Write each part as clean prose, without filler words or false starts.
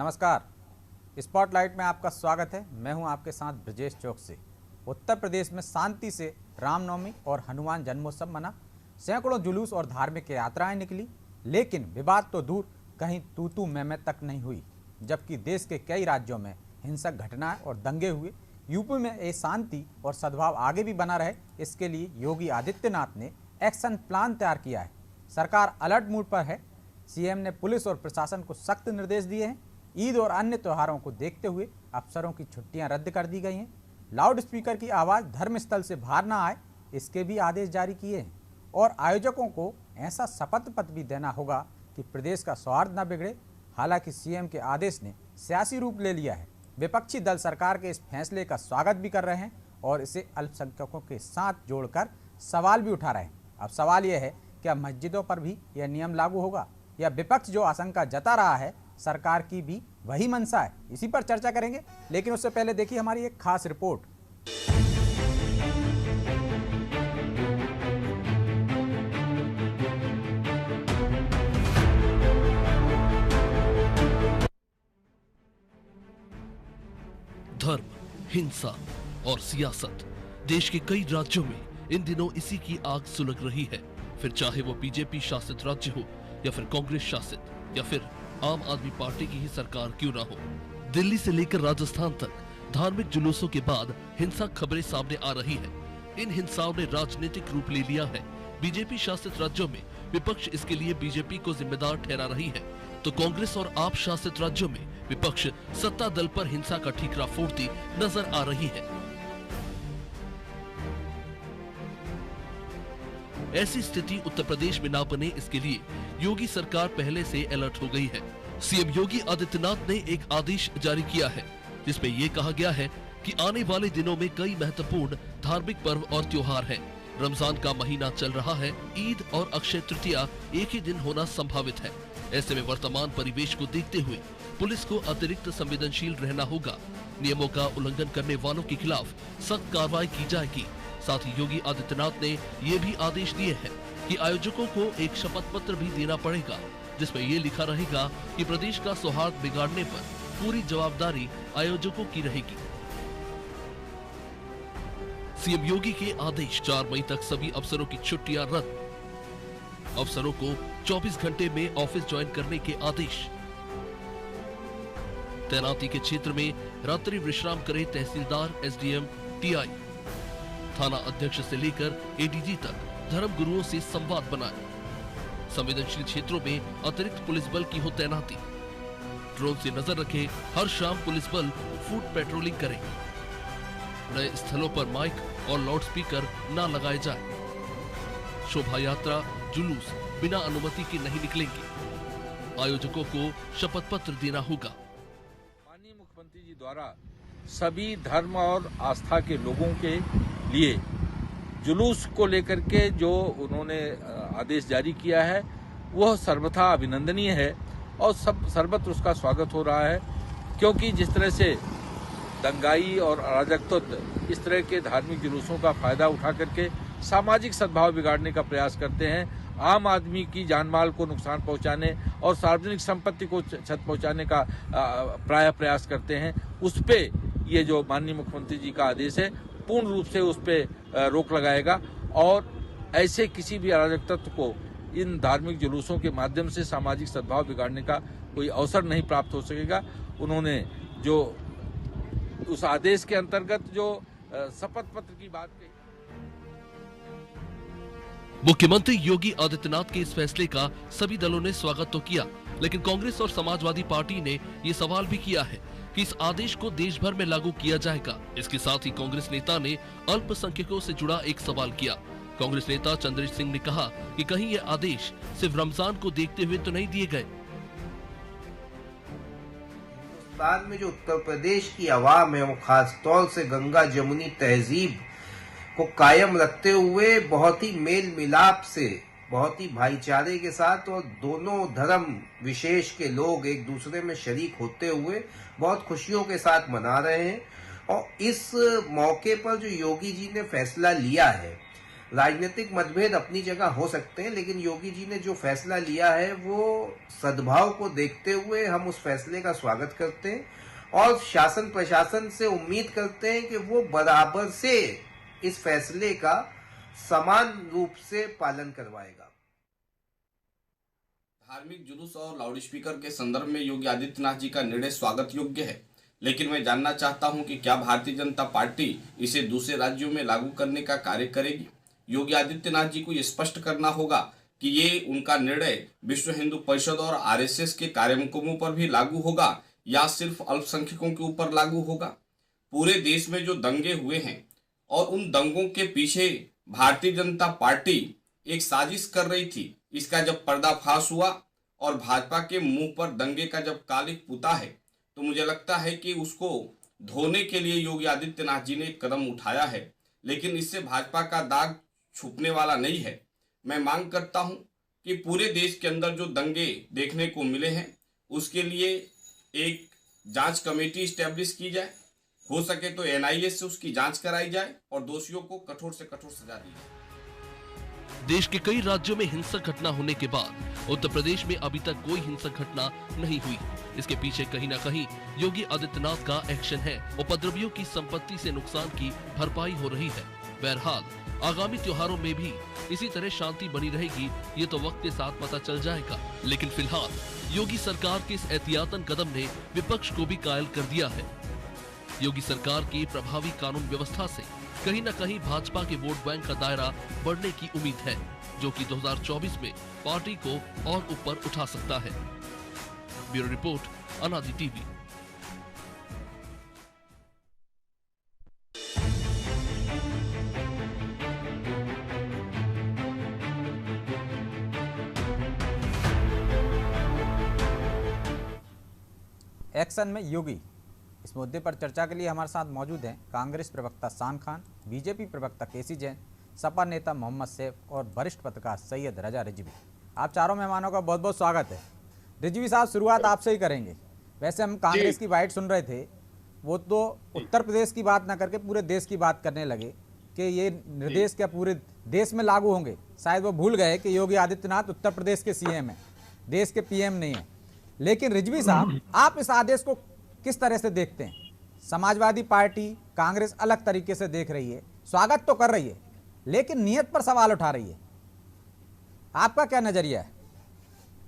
नमस्कार। स्पॉटलाइट में आपका स्वागत है। मैं हूं आपके साथ ब्रजेश चौक से। उत्तर प्रदेश में शांति से रामनवमी और हनुमान जन्मोत्सव मना। सैकड़ों जुलूस और धार्मिक यात्राएं निकली, लेकिन विवाद तो दूर, कहीं तू मैं तक नहीं हुई। जबकि देश के कई राज्यों में हिंसक घटनाएं और दंगे हुए, यूपी में ये शांति और सद्भाव आगे भी बना रहे, इसके लिए योगी आदित्यनाथ ने एक्शन प्लान तैयार किया है। सरकार अलर्ट मोड पर है। सीएम ने पुलिस और प्रशासन को सख्त निर्देश दिए हैं। ईद और अन्य त्योहारों को देखते हुए अफसरों की छुट्टियां रद्द कर दी गई हैं। लाउड स्पीकर की आवाज़ धर्मस्थल से बाहर ना आए, इसके भी आदेश जारी किए हैं। और आयोजकों को ऐसा शपथ पत्र भी देना होगा कि प्रदेश का सौहार्द न बिगड़े। हालांकि सीएम के आदेश ने सियासी रूप ले लिया है। विपक्षी दल सरकार के इस फैसले का स्वागत भी कर रहे हैं और इसे अल्पसंख्यकों के साथ जोड़कर सवाल भी उठा रहे हैं। अब सवाल यह है, क्या मस्जिदों पर भी यह नियम लागू होगा, या विपक्ष जो आशंका जता रहा है सरकार की भी वही मंशा है? इसी पर चर्चा करेंगे, लेकिन उससे पहले देखिए हमारी एक खास रिपोर्ट। धर्म, हिंसा और सियासत, देश के कई राज्यों में इन दिनों इसी की आग सुलग रही है। फिर चाहे वो बीजेपी शासित राज्य हो या फिर कांग्रेस शासित या फिर आम आदमी पार्टी की ही सरकार क्यों ना हो। दिल्ली से लेकर राजस्थान तक धार्मिक जुलूसों के बाद हिंसक खबरें सामने आ रही है। इन हिंसाओं ने राजनीतिक रूप ले लिया है। बीजेपी शासित राज्यों में विपक्ष इसके लिए बीजेपी को जिम्मेदार ठहरा रही है, तो कांग्रेस और आप शासित राज्यों में विपक्ष सत्ता दल पर हिंसा का ठीकरा फोड़ती नजर आ रही है। ऐसी स्थिति उत्तर प्रदेश में ना बने, इसके लिए योगी सरकार पहले से अलर्ट हो गई है। सीएम योगी आदित्यनाथ ने एक आदेश जारी किया है, जिसमें यह कहा गया है कि आने वाले दिनों में कई महत्वपूर्ण धार्मिक पर्व और त्योहार हैं। रमजान का महीना चल रहा है, ईद और अक्षय तृतीया एक ही दिन होना संभावित है। ऐसे में वर्तमान परिवेश को देखते हुए पुलिस को अतिरिक्त संवेदनशील रहना होगा। नियमों का उल्लंघन करने वालों के खिलाफ सख्त कार्रवाई की जाएगी। साथ ही योगी आदित्यनाथ ने ये भी आदेश दिए हैं कि आयोजकों को एक शपथ पत्र भी देना पड़ेगा, जिसमें ये लिखा रहेगा कि प्रदेश का सौहार्द बिगाड़ने पर पूरी जवाबदारी आयोजकों की रहेगी। सीएम योगी के आदेश, 4 मई तक सभी अफसरों की छुट्टियां रद्द। अफसरों को 24 घंटे में ऑफिस ज्वाइन करने के आदेश। तैनाती के क्षेत्र में रात्रि विश्राम करे तहसीलदार, एसडीएम, टीआई। थाना अध्यक्ष से लेकर एडीजी तक धर्म गुरुओं से संवाद बनाए। संवेदनशील क्षेत्रों में अतिरिक्त पुलिस बल की हो तैनाती। ड्रोन से नजर रखे, हर शाम पुलिस बल फुट पेट्रोलिंग करे। नए स्थलों पर माइक और लाउडस्पीकर न लगाए जाए। शोभा यात्रा, जुलूस बिना अनुमति के नहीं निकलेंगे। आयोजकों को शपथ पत्र देना होगा। माननीय मुख्यमंत्री जी द्वारा सभी धर्म और आस्था के लोगों के लिए जुलूस को लेकर के जो उन्होंने आदेश जारी किया है, वह सर्वथा अभिनंदनीय है और सब सर्वत्र उसका स्वागत हो रहा है। क्योंकि जिस तरह से दंगाई और अराजकत्व इस तरह के धार्मिक जुलूसों का फायदा उठा करके सामाजिक सद्भाव बिगाड़ने का प्रयास करते हैं, आम आदमी की जानमाल को नुकसान पहुंचाने और सार्वजनिक संपत्ति को क्षत पहुंचाने का प्राय प्रयास करते हैं, उस पे ये जो माननीय मुख्यमंत्री जी का आदेश है पूर्ण रूप से उस पे रोक लगाएगा और ऐसे किसी भी अराजक तत्व को इन धार्मिक जुलूसों के माध्यम से सामाजिक सद्भाव बिगाड़ने का कोई अवसर नहीं प्राप्त हो सकेगा। उन्होंने जो उस आदेश के अंतर्गत जो शपथ पत्र की बात कही। मुख्यमंत्री योगी आदित्यनाथ के इस फैसले का सभी दलों ने स्वागत तो किया, लेकिन कांग्रेस और समाजवादी पार्टी ने ये सवाल भी किया है कि इस आदेश को देश भर में लागू किया जाएगा। इसके साथ ही कांग्रेस नेता ने अल्पसंख्यकों से जुड़ा एक सवाल किया। कांग्रेस नेता चंद्रेश सिंह ने कहा कि कहीं ये आदेश सिर्फ रमजान को देखते हुए तो नहीं दिए गए। हिंदुस्तान में जो उत्तर प्रदेश की आवाम है, वो खास तौर से गंगा जमुनी तहजीब को कायम रखते हुए बहुत ही मेल मिलाप से, बहुत ही भाईचारे के साथ और दोनों धर्म विशेष के लोग एक दूसरे में शरीक होते हुए बहुत खुशियों के साथ मना रहे हैं। और इस मौके पर जो योगी जी ने फैसला लिया है, राजनीतिक मतभेद अपनी जगह हो सकते हैं, लेकिन योगी जी ने जो फैसला लिया है वो सद्भाव को देखते हुए हम उस फैसले का स्वागत करते हैं और शासन प्रशासन से उम्मीद करते हैं कि वो बराबर से इस फैसले का समान रूप से पालन करवाएगा। धार्मिक जुलूस और लाउडस्पीकर के संदर्भ में योगी आदित्यनाथ जी का निर्णय स्वागत योग्य है, लेकिन मैं जानना चाहता हूं कि क्या भारतीय जनता पार्टी इसे दूसरे राज्यों में लागू करने का कार्य करेगी। योगी आदित्यनाथ जी को ये स्पष्ट करना होगा कि ये उनका निर्णय विश्व हिंदू परिषद और आरएसएस के कार्यक्रमों पर भी लागू होगा या सिर्फ अल्पसंख्यकों के ऊपर लागू होगा। पूरे देश में जो दंगे हुए हैं और उन दंगों के पीछे भारतीय जनता पार्टी एक साजिश कर रही थी, इसका जब पर्दाफाश हुआ और भाजपा के मुंह पर दंगे का जब कालिक पुता है, तो मुझे लगता है कि उसको धोने के लिए योगी आदित्यनाथ जी ने एक कदम उठाया है, लेकिन इससे भाजपा का दाग छुपने वाला नहीं है। मैं मांग करता हूं कि पूरे देश के अंदर जो दंगे देखने को मिले हैं उसके लिए एक जांच कमेटी स्टैब्लिश की जाए, हो सके तो एनआईए से उसकी जांच कराई जाए और दोषियों को कठोर से कठोर सजा दी जाए। देश के कई राज्यों में हिंसक घटना होने के बाद उत्तर प्रदेश में अभी तक कोई हिंसक घटना नहीं हुई। इसके पीछे कहीं न कहीं योगी आदित्यनाथ का एक्शन है। उपद्रवियों की संपत्ति से नुकसान की भरपाई हो रही है। बहरहाल आगामी त्योहारों में भी इसी तरह शांति बनी रहेगी, ये तो वक्त के साथ पता चल जाएगा। लेकिन फिलहाल योगी सरकार के इस एहतियातन कदम ने विपक्ष को भी कायल कर दिया है। योगी सरकार की प्रभावी कानून व्यवस्था से कहीं न कहीं भाजपा के वोट बैंक का दायरा बढ़ने की उम्मीद है, जो कि 2024 में पार्टी को और ऊपर उठा सकता है। ब्यूरो रिपोर्ट, अनादि टीवी। एक्शन में योगी, इस मुद्दे पर चर्चा के लिए हमारे साथ मौजूद हैं कांग्रेस प्रवक्ता शान खान, बीजेपी प्रवक्ता केसी जैन, सपा नेता मोहम्मद सैफ और वरिष्ठ पत्रकार सैयद रजा रिजवी। आप चारों मेहमानों का बहुत बहुत स्वागत है। रिजवी साहब, शुरुआत आपसे ही करेंगे। वैसे हम कांग्रेस की बाइट सुन रहे थे, वो तो उत्तर प्रदेश की बात ना करके पूरे देश की बात करने लगे कि ये निर्देश क्या पूरे देश में लागू होंगे। शायद वो भूल गए कि योगी आदित्यनाथ उत्तर प्रदेश के सीएम हैं, देश के पीएम नहीं है। लेकिन रिजवी साहब, आप इस आदेश को किस तरह से देखते हैं? समाजवादी पार्टी, कांग्रेस अलग तरीके से देख रही है, स्वागत तो कर रही है, लेकिन नियत पर सवाल उठा रही है। आपका क्या नजरिया है?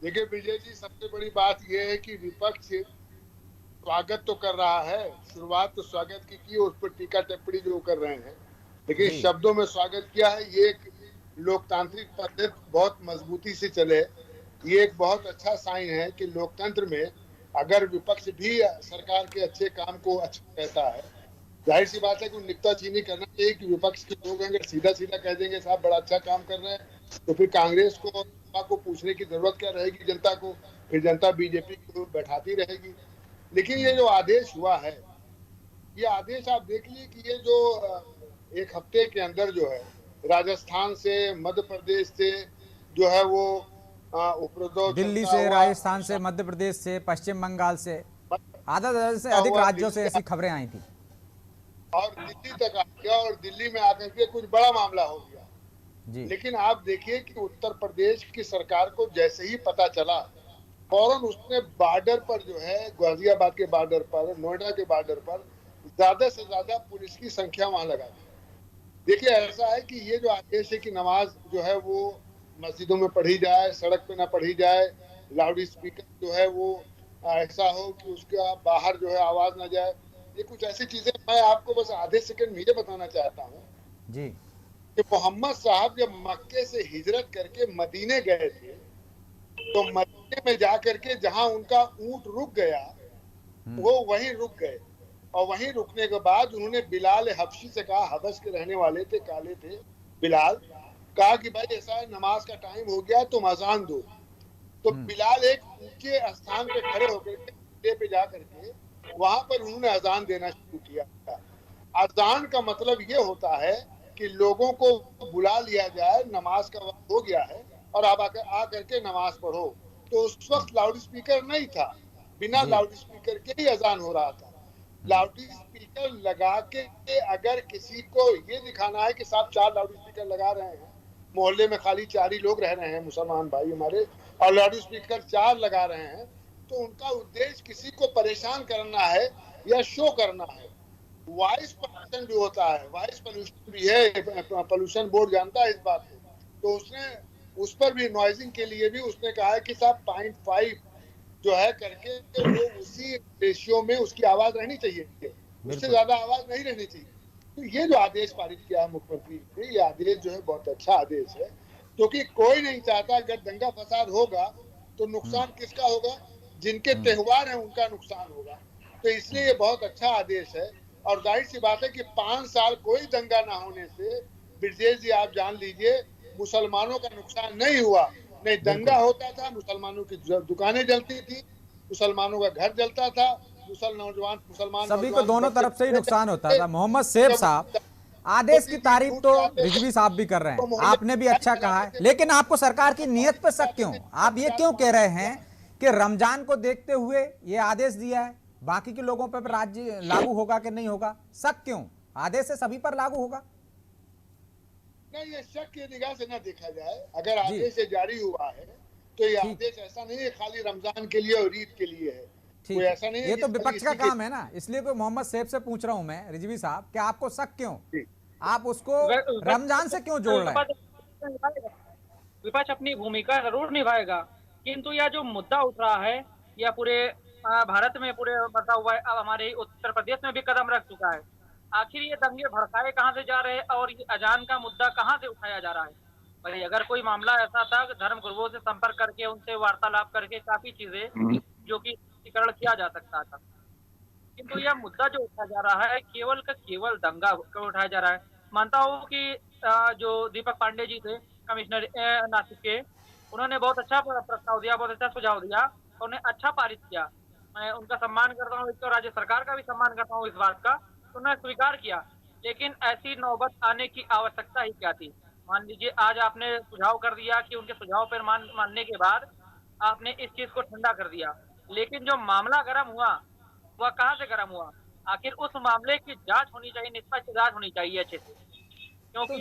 देखिए विजय जी, सबसे बड़ी बात यह है कि विपक्ष स्वागत तो कर रहा है, शुरुआत तो स्वागत की उस पर टीका टिप्पणी जो कर रहे हैं, लेकिन शब्दों में स्वागत किया है। ये एक लोकतांत्रिक पद्धति बहुत मजबूती से चले, ये एक बहुत अच्छा साइन है कि लोकतंत्र में अगर विपक्ष भी सरकार के अच्छे काम को अच्छा कहता है, जाहिर सी बात है कि नुक्ताचीनी करना चाहिए कि विपक्ष के लोग अगर सीधा सीधा कह देंगे साहब बड़ा अच्छा काम कर रहे हैं, तो फिर कांग्रेस को पूछने की जरूरत क्या रहेगी जनता को, फिर जनता बीजेपी को बैठाती रहेगी। लेकिन ये जो आदेश हुआ है, ये आदेश आप देख लीजिए कि ये जो एक हफ्ते के अंदर जो है राजस्थान से, मध्य प्रदेश से जो है वो उपद्रव, दिल्ली से, राजस्थान से, मध्य प्रदेश से, पश्चिम बंगाल से, आधा दर्जन से अधिक राज्यों से ऐसी खबरें आई थी और दिल्ली तक आ गया और दिल्ली में आकर के कुछ बड़ा मामला हो गया जी। लेकिन आप देखिए कि उत्तर प्रदेश की सरकार को जैसे ही पता चला, फौरन उसने बॉर्डर पर जो है गाजियाबाद के बॉर्डर पर, नोएडा के बॉर्डर पर ज्यादा से ज्यादा पुलिस की संख्या वहां लगा दी। देखिए ऐसा है कि ये जो आदेश है कि नमाज जो है वो मस्जिदों में पढ़ी जाए, सड़क पे ना पढ़ी जाए, लाउड स्पीकर जो है वो ऐसा हो कि उसका बाहर जो है आवाज ना जाए, ये कुछ ऐसी चीजें मैं आपको बस आधे सेकंड में ये बताना चाहता हूँ जी कि मोहम्मद साहब जब मक्के से हिजरत करके मदीने गए थे, तो मदीने में जाकर के जहां उनका ऊंट रुक गया वो वहीं रुक गए, और वहीं रुकने के बाद उन्होंने बिलाल हबशी से कहा, हबश के रहने वाले थे, काले थे बिलाल, कहा कि भाई ऐसा है नमाज का टाइम हो गया, तुम अजान दो। तो बिलाल एक ऊंचे स्थान पे खड़े होकर के पे जा करके वहां पर उन्होंने अजान देना शुरू किया। अजान का मतलब ये होता है कि लोगों को बुला लिया जाए, नमाज का वक्त हो गया है और आप आकर के नमाज पढ़ो। तो उस वक्त लाउड स्पीकर नहीं था, बिना लाउड स्पीकर के ही अजान हो रहा था। लाउड स्पीकर लगा के अगर किसी को ये दिखाना है कि साहब 4 लाउड स्पीकर लगा रहे हैं, मोहल्ले में खाली 4 ही लोग रह रहे हैं मुसलमान भाई हमारे, और लाउड स्पीकर 4 लगा रहे हैं, तो उनका उद्देश्य किसी को परेशान करना है या शो करना है। वॉइस पोल्यूशन भी होता है, वॉइस पोल्यूशन भी है, पोल्यूशन बोर्ड जानता है इस बात को। तो उसने उस पर भी नॉइजिंग के लिए भी उसने कहा है कि साहब 0.5 जो है करके वो उसी रेशियो में उसकी आवाज रहनी चाहिए, उससे ज्यादा आवाज नहीं रहनी चाहिए। तो ये जो आदेश पारित किया है मुख्यमंत्री ने, ये आदेश जो है बहुत अच्छा आदेश है, क्योंकि कोई नहीं चाहता अगर दंगा फसाद होगा तो नुकसान किसका होगा? जिनके त्योहार हैं उनका नुकसान होगा। तो इसलिए ये बहुत अच्छा आदेश है। और जाहिर सी बात है कि 5 साल कोई दंगा ना होने से ब्रजेश जी आप जान लीजिए मुसलमानों का नुकसान नहीं हुआ। नहीं दंगा होता था, मुसलमानों की दुकानें जलती थी, मुसलमानों का घर जलता था, मुसलमान सभी को दोनों तरफ से ही नुकसान होता था। मोहम्मद सैफ साहब, आदेश की तारीफ तो रिजवी साहब भी कर रहे हैं, आपने भी अच्छा कहा है, लेकिन आपको सरकार की नीयत पर शक क्यों? आप ये क्यों कह रहे हैं कि रमजान को देखते हुए ये आदेश दिया है, बाकी के लोगों पर राज्य लागू होगा कि नहीं होगा? शक क्यों? आदेश से सभी पर लागू होगा। नहीं, ये शक की निगाह से ना देखा जाए। अगर आदेश से जारी हुआ है तो ये आदेश ऐसा नहीं है खाली रमजान के लिए और ईद के लिए है, कोई ऐसा नहीं है। ये तो विपक्ष का काम है ना, इसलिए कोई मोहम्मद सैफ से पूछ रहा हूं मैं, रिजवी साहब, कि आपको शक क्यों? आप उसको रमजान से क्यों जोड़ रहे हैं? विपक्ष अपनी भूमिका जरूर निभाएगा, किंतु यह जो मुद्दा उठ रहा है यह पूरे भारत में पूरे बढ़ता हुआ है, अब हमारे उत्तर प्रदेश में भी कदम रख चुका है। आखिर ये दंगे भड़काए कहाँ से जा रहे हैं और ये अजान का मुद्दा कहाँ से उठाया जा रहा है? भाई अगर कोई मामला ऐसा था धर्म गुरुओं से संपर्क करके उनसे वार्तालाप करके काफी चीजें जो कि स्पष्टीकरण किया जा सकता था, किंतु यह मुद्दा जो उठाया जा रहा है केवल का केवल दंगा क्यों उठाया जा रहा है। मानता हूँ कि जो दीपक पांडे जी थे कमिश्नर नासिक के, उन्होंने बहुत अच्छा प्रस्ताव दिया, बहुत अच्छा सुझाव दिया, उन्हें अच्छा पारित किया। मैं उनका सम्मान करता हूँ, इसको राज्य सरकार का भी सम्मान करता हूँ इस बात का, उन्होंने स्वीकार किया। लेकिन ऐसी नौबत आने की आवश्यकता ही क्या थी? मान लीजिए आज आपने सुझाव कर दिया कि उनके सुझाव पर मानने के बाद आपने इस चीज को ठंडा कर दिया, लेकिन जो मामला गर्म हुआ वह कहाँ से गर्म हुआ? आखिर उस मामले की जांच होनी चाहिए, निष्पक्ष जांच होनी चाहिए अच्छे से, क्योंकि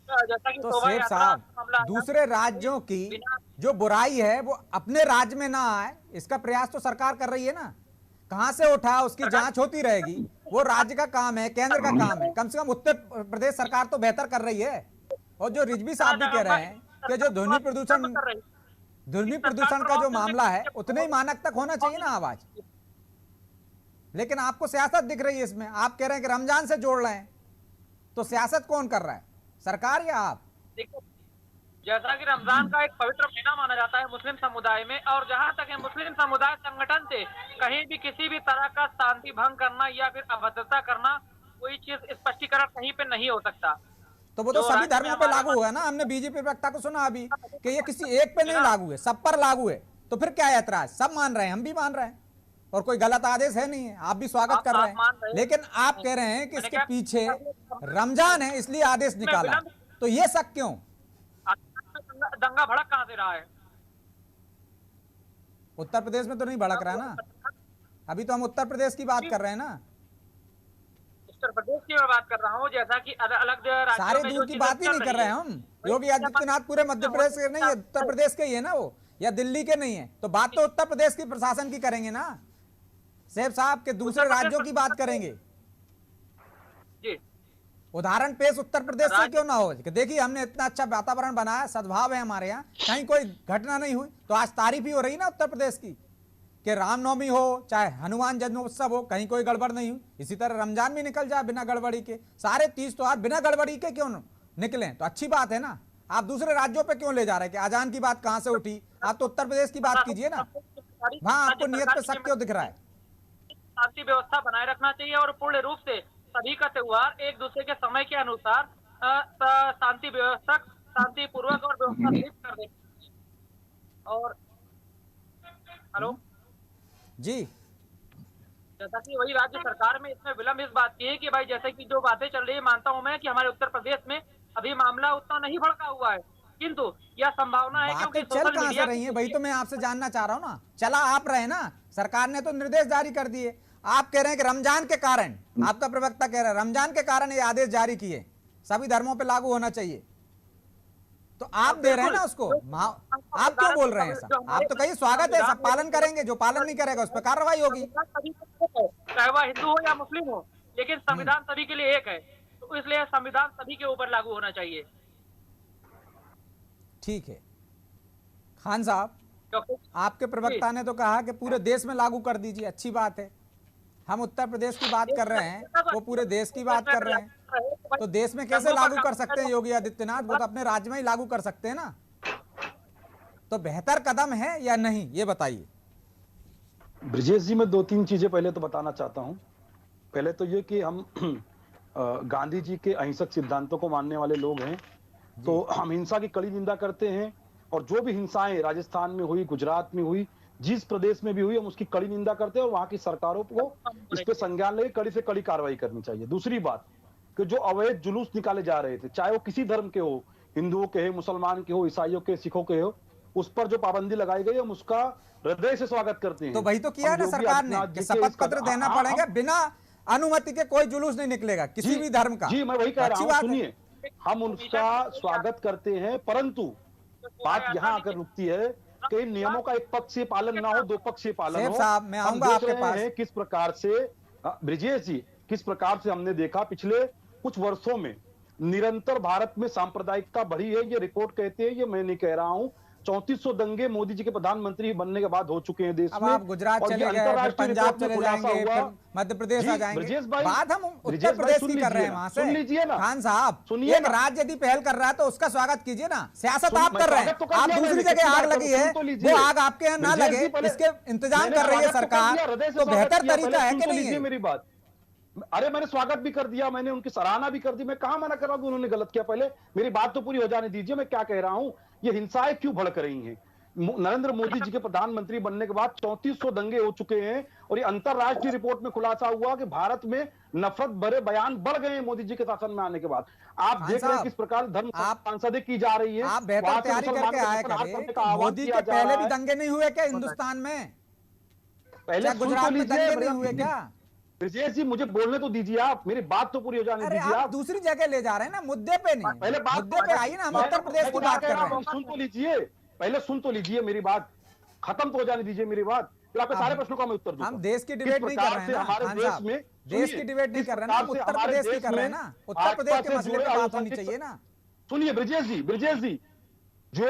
जैसा कि तो सैफ साहब, दूसरे राज्यों की जो बुराई है वो अपने राज्य में ना आए, इसका प्रयास तो सरकार कर रही है ना। कहां से उठा उसकी जांच होती रहेगी, वो राज्य का काम है, केंद्र का काम है। कम से कम उत्तर प्रदेश सरकार तो बेहतर कर रही है। और जो रिजवी साहब भी कह रहे हैं कि जो ध्वनि प्रदूषण का जो मामला है उतने ही मानक तक होना चाहिए ना आवाज, लेकिन आपको सियासत दिख रही है इसमें। आप कह रहे हैं कि रमजान से जोड़ रहे हैं, तो सियासत कौन कर रहा है, सरकार या आप? देखो, जैसा कि रमजान का एक पवित्र महीना माना जाता है मुस्लिम समुदाय में, और जहां तक है मुस्लिम समुदाय संगठन से कहीं भी किसी भी तरह का शांति भंग करना या फिर अभद्रता करना, कोई चीज स्पष्टीकरण कहीं पे नहीं हो सकता। तो वो तो सभी धर्मों पे लागू हुआ ना। हमने बीजेपी प्रवक्ता को सुना अभी कि ये किसी एक पे नहीं लागू है, सब पर लागू है। तो फिर क्या ऐतराज? सब मान रहे हैं, हम भी मान रहे हैं, और कोई गलत आदेश है नहीं है, आप भी स्वागत कर रहे हैं। लेकिन आप कह रहे हैं कि इसके पीछे रमजान है इसलिए आदेश निकाला, तो ये शक क्यों? दंगा भड़क कहां से रहा है? उत्तर प्रदेश में तो नहीं भड़क रहा ना, अभी तो हम उत्तर प्रदेश की बात कर रहे हैं ना। उत्तर प्रदेश की मैं बात कर रहा हूँ, जैसा कि अलग सारे दूर की बात ही नहीं कर रहे हैं हम। योगी आदित्यनाथ पूरे मध्य प्रदेश के नहीं है, उत्तर प्रदेश के ही है ना वो, या दिल्ली के नहीं है। तो बात तो उत्तर प्रदेश की प्रशासन की करेंगे ना सैफ साहब, के दूसरे राज्यों की बात करेंगे। उदाहरण पेश उत्तर प्रदेश से क्यों ना हो? देखिए हमने इतना अच्छा वातावरण बनाया, सद्भाव है हमारे यहाँ, कहीं कोई घटना नहीं हुई, तो आज तारीफ ही हो रही ना उत्तर प्रदेश की कि रामनवमी हो चाहे हनुमान जन्मोत्सव हो, कहीं कोई गड़बड़ नहीं हुई। इसी तरह रमजान भी निकल जाए बिना गड़बड़ी के, सारे 30 त्योहार बिना गड़बड़ी के क्यों निकले, तो अच्छी बात है ना। आप दूसरे राज्यों पे क्यों ले जा रहे हैं कि अजान की बात कहां से उठी? आप तो उत्तर प्रदेश की बात कीजिए ना, वहां आपको नियत पे शक क्यों दिख रहा है? शांति व्यवस्था बनाए रखना चाहिए और पूर्ण रूप से सभी का त्योहार एक दूसरे के समय के अनुसार शांति व्यवस्था शांतिपूर्वक और व्यवस्था कर दें। और हेलो जी, जैसा कि वही राज्य सरकार में इसमें विलंब इस बात की है कि भाई जैसे कि जो बातें चल रही है, मानता हूं मैं कि हमारे उत्तर प्रदेश में अभी मामला उतना नहीं भड़का हुआ है, किंतु यह संभावना है क्योंकि चल कहां से रही है, वही तो मैं आपसे जानना चाह रहा हूं ना। चला आप रहे ना, सरकार ने तो निर्देश जारी कर दिए। आप कह रहे हैं कि रमजान के कारण, आपका प्रवक्ता कह रहा है रमजान के कारण ये आदेश जारी किए, सभी धर्मों पे लागू होना चाहिए, तो आप दे रहे हैं ना उसको, आप क्यों बोल रहे हैं ऐसा? आप तो कहिए स्वागत है, सब पालन करेंगे, जो पालन नहीं करेगा उस पर कार्रवाई होगी। चाहे वह हिंदू हो या मुस्लिम हो, लेकिन संविधान सभी के लिए एक है, तो इसलिए संविधान सभी के ऊपर लागू होना चाहिए। ठीक है खान साहब, आपके प्रवक्ता ने तो कहा कि पूरे देश में लागू कर दीजिए, अच्छी बात है। हम उत्तर प्रदेश की बात कर रहे हैं, वो पूरे देश की बात कर रहे हैं, तो देश में कैसे लागू कर सकते हैं योगी आदित्यनाथ? वो तो अपने राज्य में ही लागू कर सकते हैं ना। तो बेहतर कदम है या नहीं, ये बताइए। ब्रिजेश जी, मैं 2-3 चीजें पहले तो बताना चाहता हूं। पहले तो ये कि हम गांधी जी के अहिंसक सिद्धांतों को मानने वाले लोग हैं, तो हम हिंसा की कड़ी निंदा करते हैं, और जो भी हिंसाएं राजस्थान में हुई, गुजरात में हुई, जिस प्रदेश में भी हुई, हम उसकी कड़ी निंदा करते हैं और वहां की सरकारों को इस पे संज्ञान लेके कड़ी से कड़ी कार्रवाई करनी चाहिए। दूसरी बात कि जो अवैध जुलूस निकाले जा रहे थे, चाहे वो किसी धर्म के हो, हिंदुओं के हो, मुसलमान के हो, ईसाइयों के, सिखों के हो, उस पर जो पाबंदी लगाई गई हम उसका हृदय से स्वागत करते हैं। तो वही तो किया ना सरकार ने कि शपथ पत्र देना पड़ेगा, बिना अनुमति के कोई जुलूस नहीं निकलेगा किसी भी धर्म का। जी मैं वही कह रहा हूँ, सुनिए, हम उनका स्वागत करते हैं, परंतु बात यहाँ आकर रुकती है कि इन नियमों का एक पक्ष से पालन ना हो, दो पक्ष से पालन हो। साहब मैं आऊंगा आपके पास। किस प्रकार से ब्रिजेश जी, किस प्रकार से हमने देखा पिछले कुछ वर्षों में निरंतर भारत में सांप्रदायिकता बढ़ी है। ये रिपोर्ट कहते हैं, ये मैं नहीं कह रहा हूं। 3400 दंगे मोदी जी के प्रधानमंत्री बनने के बाद हो चुके हैं देश में। आप गुजरात चले गए, फिर पंजाब चले जाएंगे, फिर मध्य प्रदेश आ जाएंगे। बात हम उत्तर प्रदेश की कर रहे हैं वहां से। सुन लीजिए ना खान साहब, सुनिए, एक राज्य यदि पहल कर रहा है तो उसका स्वागत कीजिए ना। सियासत आप कर रहे हैं, आप दूसरी जगह आग लगी है, वो आग आपके यहाँ ना लगे, इसके इंतजाम कर रही है सरकार, तो बेहतर तरीका है कि नहीं है? मेरी बात, अरे मैंने स्वागत भी कर दिया, मैंने उनकी सराहना भी कर दी, मैं कहां मना कर रहा हूं उन्होंने गलत किया। पहले मेरी बात तो पूरी हो जाने दीजिए। मैं क्या कह रहा हूं, ये हिंसाएं क्यों भड़क रही हैं? नरेंद्र मोदी जी के प्रधानमंत्री बनने के बाद 3400 दंगे हो चुके हैं, और ये अंतरराष्ट्रीय रिपोर्ट में खुलासा हुआ कि भारत में नफरत भरे बयान बढ़ गए हैं मोदी जी के शासन में आने के बाद। आप देख रहे हैं किस प्रकार धर्म संसदें की जा रही है। आप बेहतर तैयारी करके आए करें। मोदी के पहले भी दंगे नहीं हुए क्या हिंदुस्तान में? पहले गुजरात में दंगे नहीं हुए क्या? ब्रिजेश जी मुझे बोलने तो दीजिए, आप मेरी बात तो पूरी हो जाने दीजिए। आप दूसरी जगह ले जा रहे हैं ना, मुद्दे पे नहीं। पहले मुद्दे पे आइए ना, हम उत्तर प्रदेश की बात कर रहे हैं। सुन तो लीजिए, पहले सुन तो लीजिए, मेरी बात खत्म तो हो जाने दीजिए मेरी बात, फिर आपके सारे प्रश्नों का मैं उत्तर दूंगा। हम देश की डिबेट नहीं कर रहे हैं हमारे देश में, देश की डिबेट नहीं कर रहे हैं ना, उत्तर प्रदेश की कर रहे हैं ना। उत्तर प्रदेश के मसले पे बात होनी चाहिए ना। सुनिए ब्रिजेश जी, जो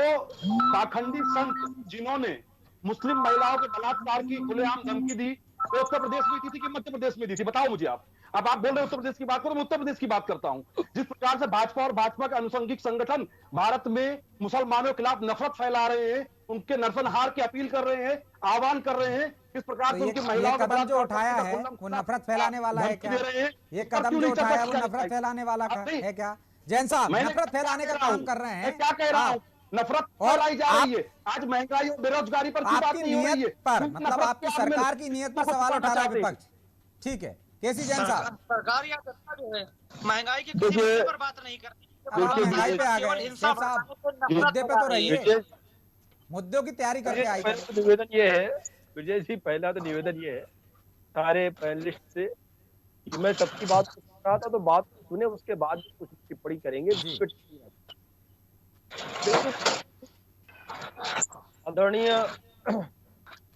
पाखंडी संत जिन्होंने मुस्लिम महिलाओं के बलात्कार की खुलेआम धमकी दी, वो उत्तर प्रदेश में दी थी कि मध्य प्रदेश में दी थी? बताओ मुझे आप। अब आप बोल रहे हैं उत्तर प्रदेश की बात करो, मैं उत्तर प्रदेश की बात करता हूं। जिस प्रकार से भाजपा और भाजपा के अनुषंगिक संगठन भारत में मुसलमानों के खिलाफ नफरत फैला रहे हैं, उनके नरसंहार की अपील कर रहे हैं, आह्वान कर रहे हैं, किस प्रकार से उनकी महिलाओं का कदम जो उठाया है वो नफरत फैलाने वाला है क्या? ये कदम जो उठाया है वो नफरत फैलाने वाला है क्या? जैन साहब, नफरत फैलाने का काम कर रहे हैं। क्या कह रहा हूं? नफरत फैलाई जा रही है। आज महंगाई और बेरोजगारी पर आपकी नियत पर, मतलब आपकी सरकार की नियत पर सवाल उठा रहा है विपक्ष। ठीक है, केसी जैन साहब, सरकार या जनता जो है महंगाई के किसी मुद्दे पर बात नहीं करती। महंगाई पे आ गए साहब, मुद्दे पे तो रहिए, मुद्दों की तयारी करके आइए। निवेदन ये है विजय जी, पहला तो निवेदन ये है सारे पैनलिस्ट से, मैं सबकी बात सुन रहा था तो बात सुने, उसके बाद कुछ टिप्पणी करेंगे। आदरणीय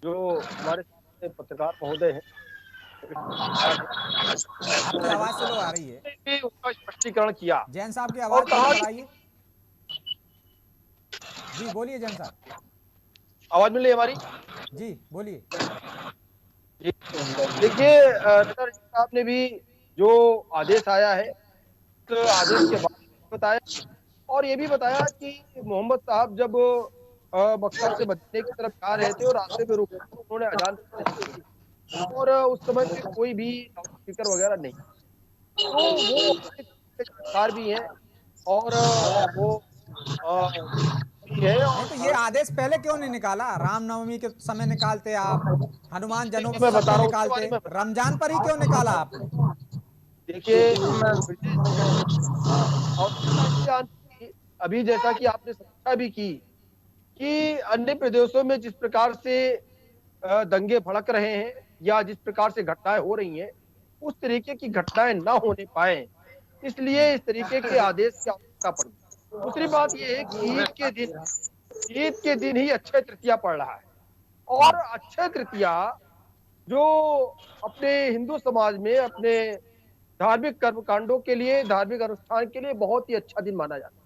जो हमारे पत्रकार महोदय हैं, आपकी आवाज स्लो आ रही है, उसका स्पष्टीकरण किया। जैन साहब की आवाज बढ़ाइए। जी बोलिए जैन साहब, आवाज मिल रही है हमारी? जी बोलिए। देखिए साहब ने भी जो आदेश आया है, तो आदेश के बारे में बताया, और ये भी बताया कि मोहम्मद साहब जब बक्सर से बचने की तरफ जा रहे थे और रास्ते पे रुके थे, उन्होंने अजान और उस समय पे कोई भी स्पीकर वगैरह नहीं, तो वो सरकार भी है और वो भी है। तो ये आदेश पहले क्यों नहीं निकाला? रामनवमी के समय निकालते आप, हनुमान जन्मोत्सव पर निकालते, रमजान पर ही क्यों निकाला आपने? देखिए अभी जैसा कि आपने समीक्षा भी की कि अन्य प्रदेशों में जिस प्रकार से दंगे भड़क रहे हैं, या जिस प्रकार से घटनाएं हो रही हैं उस तरीके की घटनाएं ना होने पाए, इसलिए इस तरीके के आदेश की आवश्यकता पड़ी। दूसरी बात यह है कि ईद के दिन ही अक्षय तृतीया पड़ रहा है, और अक्षय तृतीया जो अपने हिंदू समाज में अपने धार्मिक कर्मकांडों के लिए, धार्मिक अनुष्ठान के लिए बहुत ही अच्छा दिन माना जाता है।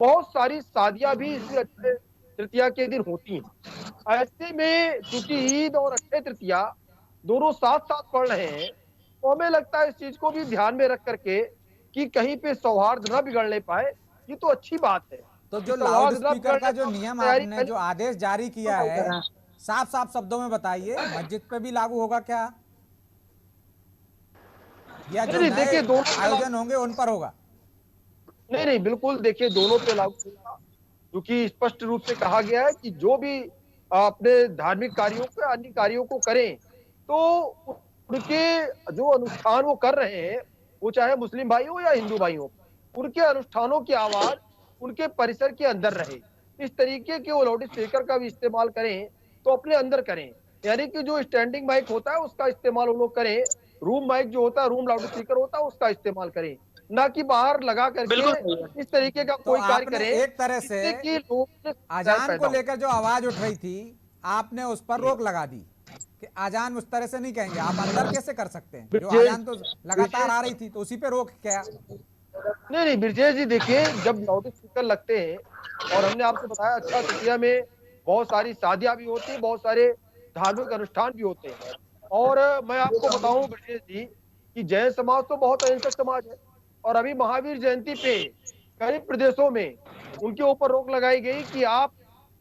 बहुत सारी शादियां भी इस अक्षय तृतीया के दिन होती हैं। ऐसे में चूंकि ईद और अक्षय तृतीया दोनों साथ साथ पड़ रहे हैं, तो हमें लगता है इस चीज को भी ध्यान में रख करके कि कहीं पे सौहार्द न बिगड़ने पाए, ये तो अच्छी बात है। तो जो लाउड स्पीकर का जो नियम आपने जो आदेश जारी किया है, साफ साफ शब्दों में बताइए, मस्जिद पे भी लागू होगा क्या, या जो नए आयोजन होंगे उन पर होगा? नहीं, बिल्कुल देखिए दोनों पे लागू होगा, क्योंकि स्पष्ट रूप से कहा गया है कि जो भी अपने धार्मिक कार्यों को, अन्य कार्यों को करें, तो उनके जो अनुष्ठान वो कर रहे हैं, वो चाहे मुस्लिम भाई हो या हिंदू भाई हो, उनके अनुष्ठानों की आवाज उनके परिसर के अंदर रहे। इस तरीके के वो लाउड स्पीकर का भी इस्तेमाल करें तो अपने अंदर करें, यानी कि जो स्टैंडिंग माइक होता है उसका इस्तेमाल वो लोग करें, रूम माइक जो होता है, रूम लाउड स्पीकर होता है, उसका इस्तेमाल करें, ना कि बाहर लगा करके इस तरीके का कोई कार्य करें। एक तरह से अजान को लेकर जो आवाज उठ रही थी, आपने उस पर रोक लगा दी कि अजान उस तरह से नहीं कहेंगे। आप अंदर कैसे कर सकते हैं? जो अजान तो लगातार आ रही थी, तो उसी पे रोक क्या? नहीं ब्रजेश जी, देखिए जब लाउड स्पीकर लगते हैं, और हमने आपसे बताया अक्षय तृतीया में बहुत सारी शादियां भी होती हैं, बहुत सारे धार्मिक अनुष्ठान भी होते हैं, और मैं आपको बताऊं ब्रजेश जी कि जैन समाज तो बहुत अहिंसक समाज है, और अभी महावीर जयंती पे कई प्रदेशों में उनके ऊपर रोक लगाई गई कि आप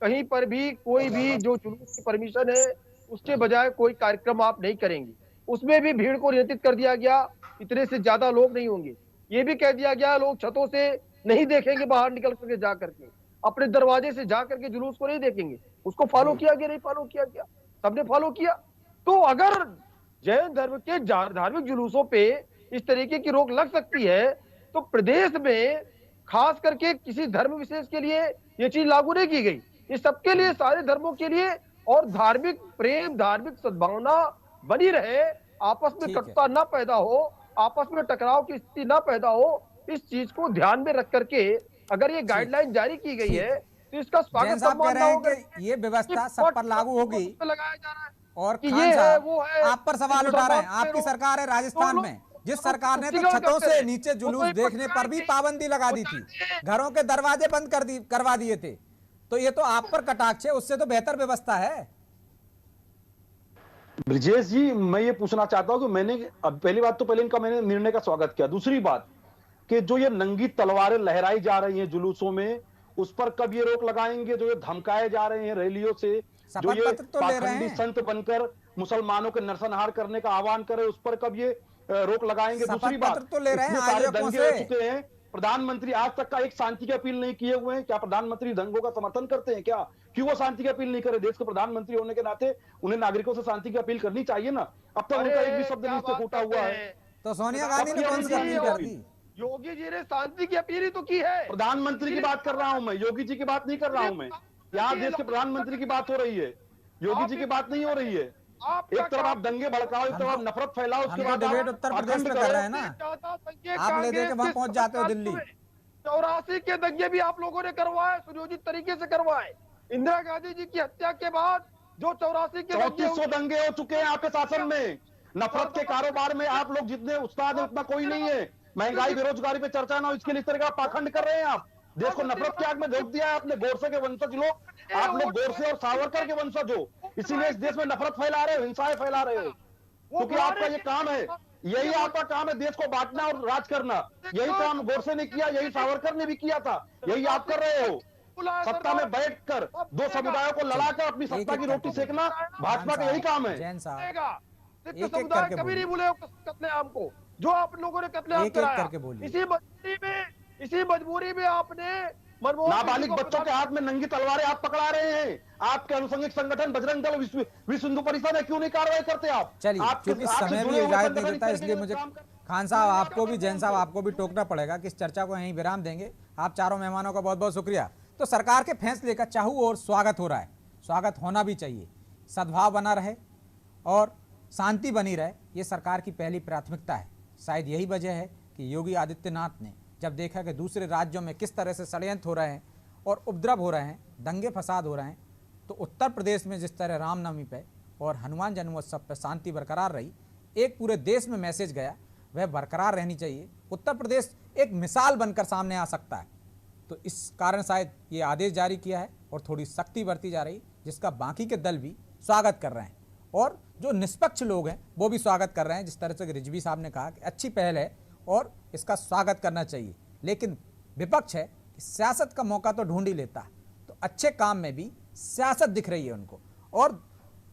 कहीं पर भी कोई भी जो जुलूस की परमिशन है उसके बजाय कोई कार्यक्रम आप नहीं करेंगे। उसमें भी भीड़ को नियंत्रित कर दिया गया, इतने से ज्यादा लोग नहीं होंगे। ये भी कह दिया गया लोग छतों से नहीं देखेंगे, बाहर निकल करके जा करके अपने दरवाजे से जा करके जुलूस को नहीं देखेंगे। उसको फॉलो किया गया, नहीं फॉलो किया गया, सबने फॉलो किया। तो अगर जैन धर्म के धार्मिक जुलूसों पे इस तरीके की रोक लग सकती है, तो प्रदेश में खास करके किसी धर्म विशेष के लिए ये चीज लागू नहीं की गई, ये सबके लिए, सारे धर्मों के लिए, और धार्मिक प्रेम, धार्मिक सद्भावना बनी रहे, आपस में कटुता ना पैदा हो, आपस में टकराव की स्थिति ना पैदा हो, इस चीज को ध्यान में रख करके अगर ये गाइडलाइन जारी की गई है तो इसका स्वागत सम्मान होगा। ये व्यवस्था सब पर लागू होगी लगाया जा रहा है, और खान साहब आप पर सवाल उठा रहे हैं। आपकी सरकार है राजस्थान में, जिस सरकार ने तो छतों से नीचे जुलूस देखने पर भी पाबंदी लगा दी थी, घरों के दरवाजे बंद करवा दिए थे, तो ये तो आप पर कटाक्ष है, उससे तो बेहतर व्यवस्था है। ब्रजेश जी, मैं ये पूछना चाहता हूं कि मैंने अब पहली बात तो पहले इनका मैंने निर्णय का स्वागत किया। दूसरी बात कि जो ये नंगी तलवारें लहराई जा रही हैं जुलूसों में, उस पर कब ये रोक लगाएंगे? जो ये धमकाए जा रहे हैं रैलियों से, जो ये पाखंडी संत बनकर मुसलमानों के नरसंहार करने का आह्वान करे, उस पर कब ये रोक लगाएंगे? दूसरी बात, तो ले रहे हैं, सारे दंगे हो चुके हैं, प्रधानमंत्री आज तक का एक शांति की अपील नहीं किए हुए हैं। क्या प्रधानमंत्री दंगों का समर्थन करते हैं क्या? क्यों वो शांति की अपील नहीं करे? देश के प्रधानमंत्री होने के नाते उन्हें नागरिकों से शांति की अपील करनी चाहिए ना। अब तक उनका एक भी शब्द नहीं से फूटा हुआ है। तो सोनिया गांधी ने कौन सी अपील कर दी? योगी जी ने शांति की अपील ही तो की है। प्रधानमंत्री की बात कर रहा हूं मैं, योगी जी की बात नहीं कर रहा हूं मैं। यहाँ देश के प्रधानमंत्री की बात हो रही है, योगी जी की बात नहीं हो रही है। एक तरफ आप दंगे भड़काओ, एक तरफ आप नफरत फैलाओ, उसके बाद डिबेट उत्तर प्रदेश में कर रहे हैं ना, आप ले दे के वहां पहुंच जाते हो दिल्ली। 84 के दंगे भी आप लोगों ने करवाए, सुनियोजित तरीके से करवाए। इंदिरा गांधी जी की हत्या के बाद जो 84 के 3400 दंगे हो चुके हैं आपके शासन में। नफरत के कारोबार में आप लोग जितने उस्ताद है उतना कोई नहीं है। महंगाई बेरोजगारी पे चर्चा ना हो इसके लिए इस तरह का पाखंड कर रहे हैं आप। देश को नफरत की आग में झोंक दिया है आपने। गोडसे के वंशज लोग, आप लोग गोडसे और सावरकर के वंशज हो, इसीलिए इस देश में नफरत फैला रहे हो, हिंसाएं फैला रहे हो, क्योंकि आपका ये काम है, यही आपका काम है, देश को बांटना और राज करना। यही काम गोडसे ने किया, यही सावरकर ने भी किया था, यही आप कर रहे हो। सत्ता में बैठकर दो समुदायों को लड़ाकर अपनी सत्ता की रोटी सेकना भाजपा का यही काम है। जैन साहब समुदाय कभी नहीं भूले कत्लेआम को, जो आप लोगों ने कत्लेआम कराया। इसी मजबूरी में आपने नाबालिग बच्चों के हाथ में नंगी तलवारें आप पकड़ा रहे हैं। आपके अनुसंगिक संगठन बजरंग दल, विश्व हिंदू परिषद है, क्यों नहीं कार्रवाई करते आप? चलिए, क्योंकि समय भी इजाजत नहीं देता, इसलिए मुझे खान साहब आपको भी, जैन साहब आपको भी टोकना पड़ेगा कि इस चर्चा को यहीं विराम देंगे। आप चारों मेहमानों का बहुत बहुत शुक्रिया। तो सरकार के फैसले का चाहू और स्वागत हो रहा है, स्वागत होना भी चाहिए, सद्भाव बना रहे और शांति बनी रहे, ये सरकार की पहली प्राथमिकता है। शायद यही वजह है कि योगी आदित्यनाथ ने जब देखा कि दूसरे राज्यों में किस तरह से षड्यंत्र हो रहे हैं और उपद्रव हो रहे हैं, दंगे फसाद हो रहे हैं, तो उत्तर प्रदेश में जिस तरह रामनवमी पे और हनुमान जन्मोत्सव पर शांति बरकरार रही, एक पूरे देश में मैसेज गया, वह बरकरार रहनी चाहिए। उत्तर प्रदेश एक मिसाल बनकर सामने आ सकता है। तो इस कारण शायद ये आदेश जारी किया है और थोड़ी सख्ती बरती जा रही, जिसका बाकी के दल भी स्वागत कर रहे हैं और जो निष्पक्ष लोग हैं वो भी स्वागत कर रहे हैं। जिस तरह से रिजवी साहब ने कहा कि अच्छी पहल है और इसका स्वागत करना चाहिए, लेकिन विपक्ष है कि सियासत का मौका तो ढूंढ ही लेता है, तो अच्छे काम में भी सियासत दिख रही है उनको और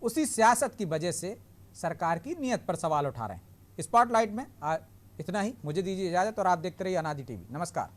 उसी सियासत की वजह से सरकार की नीयत पर सवाल उठा रहे हैं। स्पॉटलाइट में इतना ही, मुझे दीजिए इजाजत और आप देखते रहिए अनादि टीवी। नमस्कार।